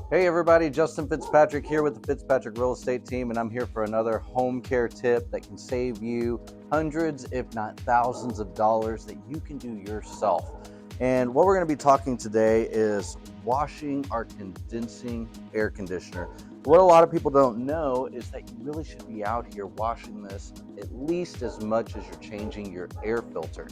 Hey everybody, Justin Fitzpatrick here with the Fitzpatrick Real Estate Team, and I'm here for another home care tip that can save you hundreds, if not thousands of dollars that you can do yourself. And what we're going to be talking today is washing our condensing air conditioner. What a lot of people don't know is that you really should be out here washing this at least as much as you're changing your air filter.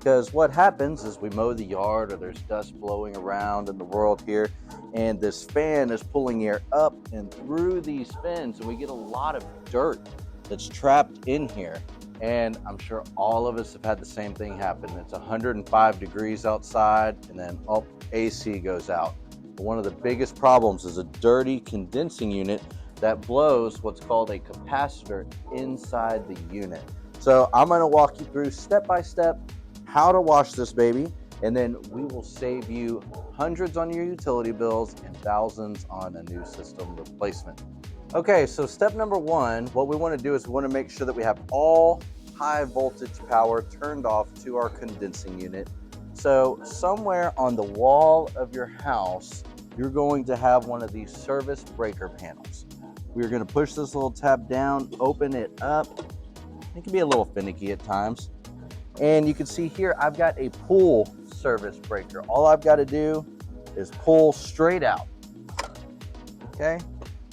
Because what happens is we mow the yard or there's dust blowing around in the world here, and this fan is pulling air up and through these fins, and we get a lot of dirt that's trapped in here. And I'm sure all of us have had the same thing happen. It's 105 degrees outside, and then AC goes out. But one of the biggest problems is a dirty condensing unit that blows what's called a capacitor inside the unit. So I'm going to walk you through step by step how to wash this baby, and then we will save you hundreds on your utility bills and thousands on a new system replacement. Okay, so step number one, what we want to do is we want to make sure that we have all high voltage power turned off to our condensing unit. So somewhere on the wall of your house, you're going to have one of these service breaker panels. We're going to push this little tab down, open it up. It can be a little finicky at times. And you can see here, I've got a pull service breaker. All I've got to do is pull straight out, okay?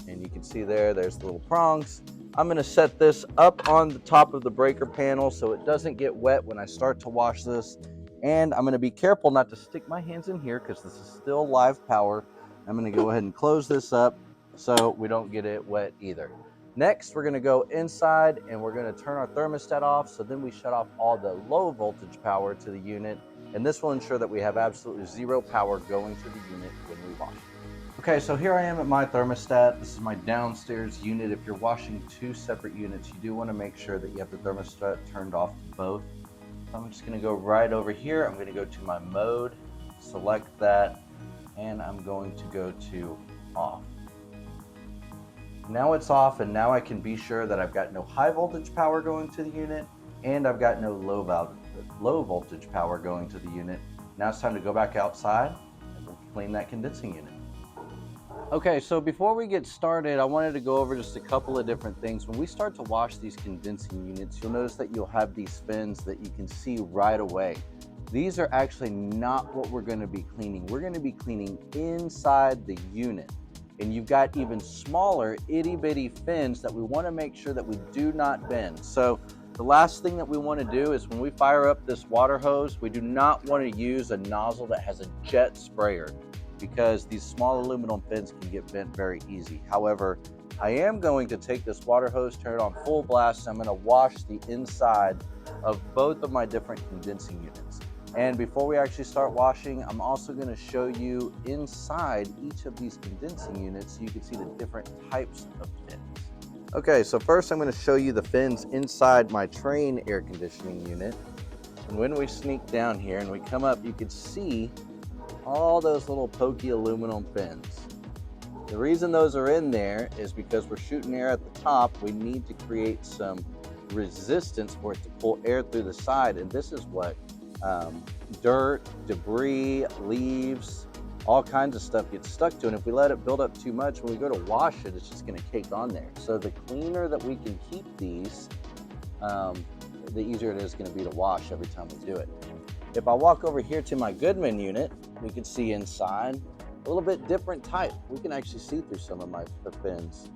And you can see there's the little prongs. I'm gonna set this up on the top of the breaker panel so it doesn't get wet when I start to wash this. And I'm gonna be careful not to stick my hands in here because this is still live power. I'm gonna go ahead and close this up so we don't get it wet either. Next, we're going to go inside and we're going to turn our thermostat off, so then we shut off all the low voltage power to the unit, and this will ensure that we have absolutely zero power going to the unit when we wash. Okay, so here I am at my thermostat. This is my downstairs unit. If you're washing two separate units, you do want to make sure that you have the thermostat turned off to both. So I'm just going to go right over here. I'm going to go to my mode, select that, and I'm going to go to off. Now it's off, and now I can be sure that I've got no high voltage power going to the unit, and I've got no low voltage power going to the unit. Now it's time to go back outside and we'll clean that condensing unit. Okay, so before we get started, I wanted to go over just a couple of different things. When we start to wash these condensing units, you'll notice that you'll have these fins that you can see right away. These are actually not what we're going to be cleaning. We're going to be cleaning inside the unit. And you've got even smaller itty bitty fins that we want to make sure that we do not bend. So the last thing that we want to do is when we fire up this water hose, we do not want to use a nozzle that has a jet sprayer, because these small aluminum fins can get bent very easy. However, I am going to take this water hose, turn it on full blast, and I'm going to wash the inside of both of my different condensing units. And before we actually start washing, I'm also going to show you inside each of these condensing units so you can see the different types of fins. Okay, so first I'm going to show you the fins inside my Trane air conditioning unit. And when we sneak down here and we come up, you can see all those little pokey aluminum fins. The reason those are in there is because we're shooting air at the top. We need to create some resistance for it to pull air through the side, and this is what dirt, debris, leaves, all kinds of stuff gets stuck to it. And if we let it build up too much, when we go to wash it, it's just going to cake on there. So the cleaner that we can keep these, the easier it is going to be to wash every time we do it. If I walk over here to my Goodman unit, we can see inside a little bit different type. We can actually see through some of my fins,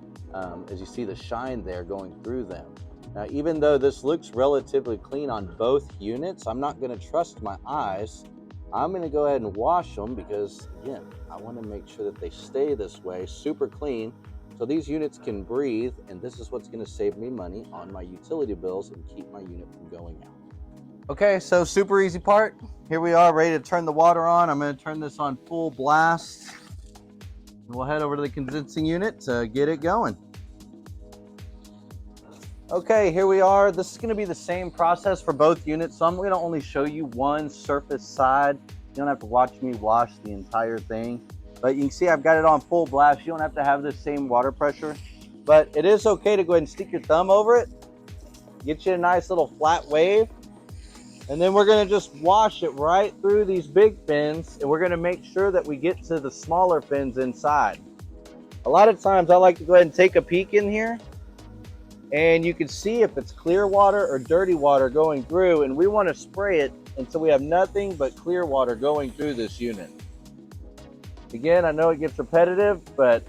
as you see the shine there going through them. Now, even though this looks relatively clean on both units, I'm not going to trust my eyes. I'm going to go ahead and wash them because, again, I want to make sure that they stay this way, super clean, so these units can breathe, and this is what's going to save me money on my utility bills and keep my unit from going out. Okay, so super easy part. Here we are, ready to turn the water on. I'm going to turn this on full blast. And we'll head over to the condensing unit to get it going. Okay, here we are. This is going to be the same process for both units, so I'm going to only show you one surface side. You don't have to watch me wash the entire thing, but you can see I've got it on full blast. You don't have to have the same water pressure, but it is okay to go ahead and stick your thumb over it, get you a nice little flat wave, and then we're going to just wash it right through these big fins, and we're going to make sure that we get to the smaller fins inside. A lot of times I like to go ahead and take a peek in here, and you can see if it's clear water or dirty water going through, and we want to spray it until we have nothing but clear water going through this unit. Again, I know it gets repetitive, but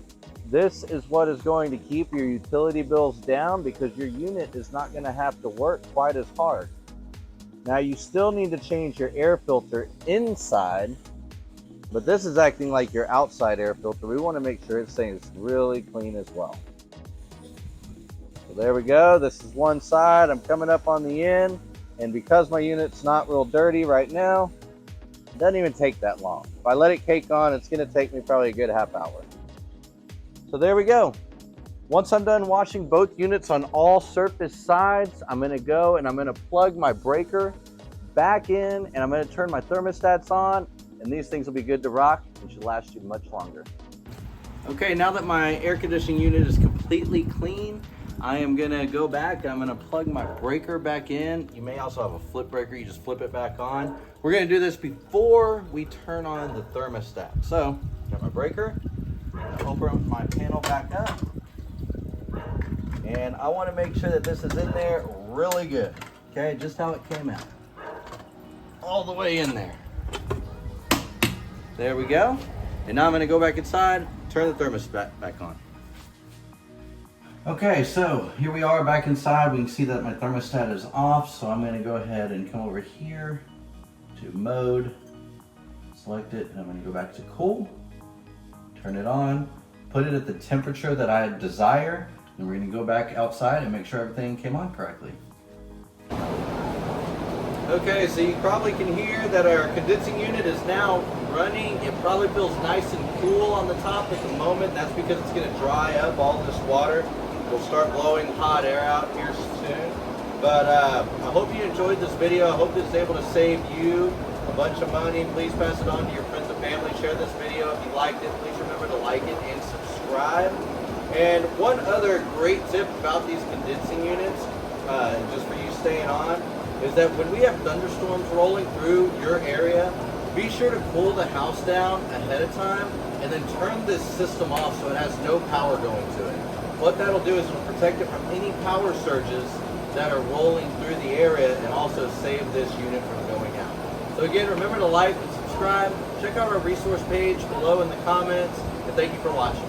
this is what is going to keep your utility bills down, because your unit is not going to have to work quite as hard. Now, you still need to change your air filter inside, but this is acting like your outside air filter. We want to make sure it stays really clean as well. So there we go. This is one side. I'm coming up on the end, and because my unit's not real dirty right now, it doesn't even take that long. If I let it cake on, it's going to take me probably a good half hour. So there we go. Once I'm done washing both units on all surface sides, I'm going to go and I'm going to plug my breaker back in, and I'm going to turn my thermostats on, and these things will be good to rock and should last you much longer. Okay, now that my air conditioning unit is completely clean, I am going to go back. I'm going to plug my breaker back in. You may also have a flip breaker. You just flip it back on. We're going to do this before we turn on the thermostat. So, got my breaker. Open my panel back up. And I want to make sure that this is in there really good. Okay, just how it came out. All the way in there. There we go. And now I'm going to go back inside, turn the thermostat back on. Okay, so here we are back inside. We can see that my thermostat is off, so I'm going to go ahead and come over here to mode, select it, and I'm going to go back to cool, turn it on, put it at the temperature that I desire, and we're going to go back outside and make sure everything came on correctly. Okay, so you probably can hear that our condensing unit is now running. It probably feels nice and cool on the top at the moment. That's because it's going to dry up all this water. We'll start blowing hot air out here soon. But I hope you enjoyed this video. I hope this is able to save you a bunch of money. Please pass it on to your friends and family. Share this video if you liked it. Please remember to like it and subscribe. And one other great tip about these condensing units, just for you staying on, is that when we have thunderstorms rolling through your area, be sure to cool the house down ahead of time and then turn this system off so it has no power going to it. What that'll do is it'll protect it from any power surges that are rolling through the area and also save this unit from going out. So again, remember to like and subscribe. Check out our resource page below in the comments, and thank you for watching.